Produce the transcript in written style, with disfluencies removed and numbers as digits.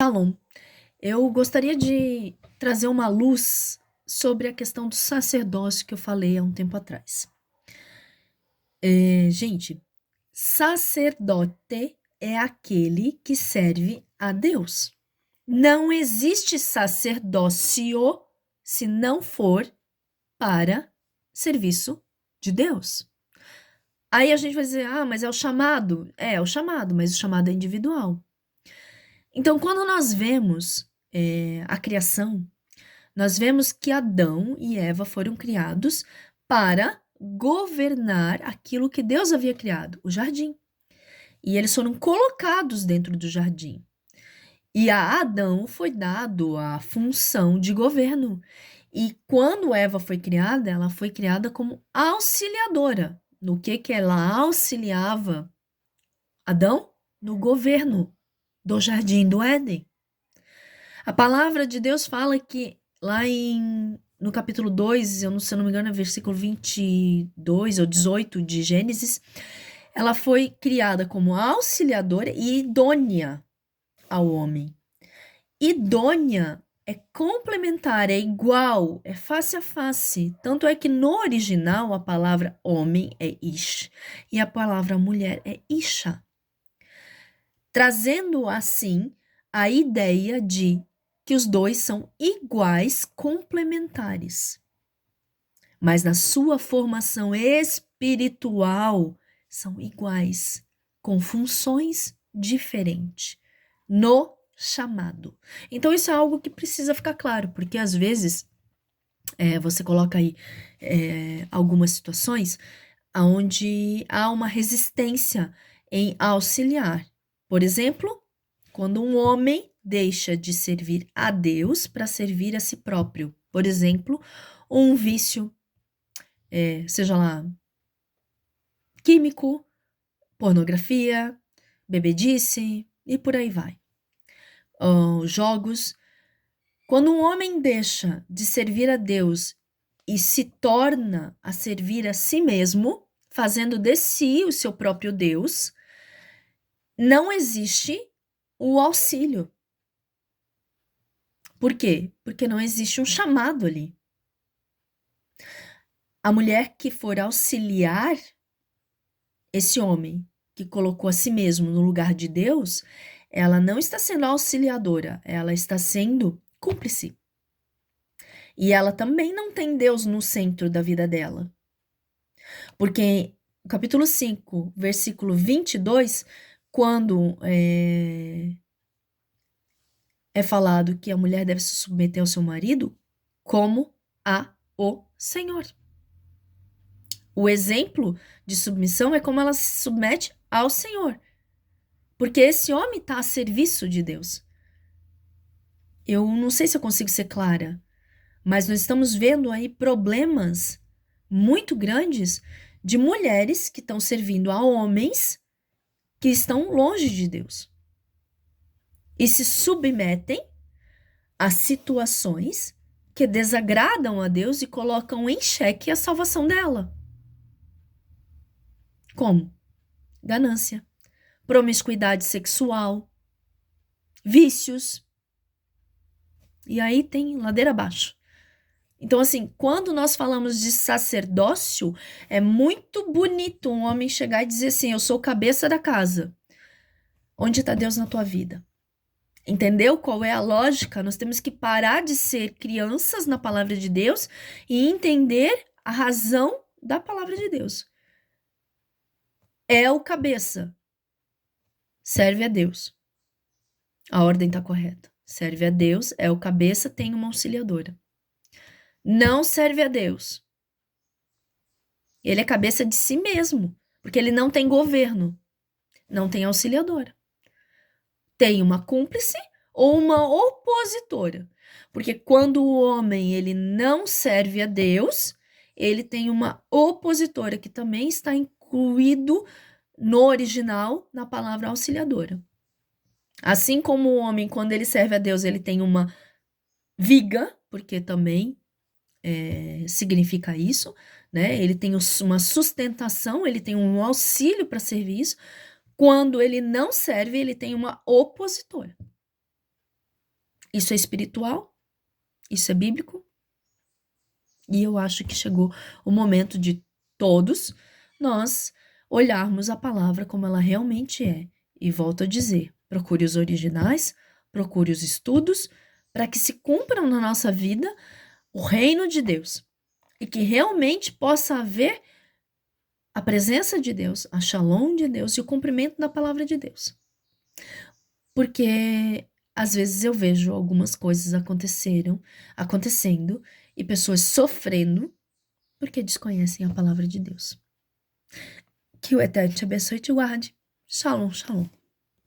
Shalom. Eu gostaria de trazer uma luz sobre a questão do sacerdócio que eu falei há um tempo atrás. Gente, sacerdote é aquele que serve a Deus. Não existe sacerdócio se não for para serviço de Deus. Aí a gente vai dizer, mas é o chamado. É o chamado, mas o chamado é individual. Então, quando nós vemos a criação, nós vemos que Adão e Eva foram criados para governar aquilo que Deus havia criado, o jardim. E eles foram colocados dentro do jardim. E a Adão foi dado a função de governo. E quando Eva foi criada, ela foi criada como auxiliadora. No que ela auxiliava Adão? No governo do jardim do Éden. A palavra de Deus fala que lá no capítulo 2, se eu não me engano, é versículo 22 ou 18 de Gênesis, ela foi criada como auxiliadora e idônea ao homem. Idônea é complementar, é igual, é face a face. Tanto é que no original a palavra homem é ish e a palavra mulher é isha. Trazendo assim a ideia de que os dois são iguais, complementares. Mas na sua formação espiritual são iguais, com funções diferentes no chamado. Então isso é algo que precisa ficar claro, porque às vezes você coloca aí algumas situações onde há uma resistência em auxiliar. Por exemplo, quando um homem deixa de servir a Deus para servir a si próprio. Por exemplo, um vício, seja lá químico, pornografia, bebedice e por aí vai. Jogos. Quando um homem deixa de servir a Deus e se torna a servir a si mesmo, fazendo de si o seu próprio Deus, não existe o auxílio. Por quê? Porque não existe um chamado ali. A mulher que for auxiliar esse homem que colocou a si mesmo no lugar de Deus, ela não está sendo auxiliadora, ela está sendo cúmplice. E ela também não tem Deus no centro da vida dela. Porque no capítulo 5, versículo 22, quando é falado que a mulher deve se submeter ao seu marido como a o Senhor. O exemplo de submissão é como ela se submete ao Senhor. Porque esse homem está a serviço de Deus. Eu não sei se eu consigo ser clara, mas nós estamos vendo aí problemas muito grandes de mulheres que estão servindo a homens que estão longe de Deus e se submetem a situações que desagradam a Deus e colocam em xeque a salvação dela. Como? Ganância, promiscuidade sexual, vícios. E aí tem ladeira abaixo. Então, assim, quando nós falamos de sacerdócio, é muito bonito um homem chegar e dizer assim: eu sou o cabeça da casa. Onde está Deus na tua vida? Entendeu qual é a lógica? Nós temos que parar de ser crianças na palavra de Deus e entender a razão da palavra de Deus. É o cabeça. Serve a Deus. A ordem está correta. Serve a Deus, é o cabeça, tem uma auxiliadora. Não serve a Deus. Ele é cabeça de si mesmo, porque ele não tem governo, não tem auxiliadora. Tem uma cúmplice ou uma opositora. Porque quando o homem ele não serve a Deus, ele tem uma opositora que também está incluído no original na palavra auxiliadora. Assim como o homem, quando ele serve a Deus, ele tem uma viga, porque também significa isso, né? Ele tem uma sustentação, ele tem um auxílio para servir isso. Quando ele não serve, ele tem uma opositora. Isso é espiritual, isso é bíblico, e eu acho que chegou o momento de todos nós olharmos a palavra como ela realmente é. E volto a dizer, procure os originais, procure os estudos, para que se cumpram na nossa vida o reino de Deus. E que realmente possa haver a presença de Deus, a shalom de Deus e o cumprimento da palavra de Deus. Porque às vezes eu vejo algumas coisas acontecendo e pessoas sofrendo porque desconhecem a palavra de Deus. Que o Eterno te abençoe e te guarde. Shalom, shalom.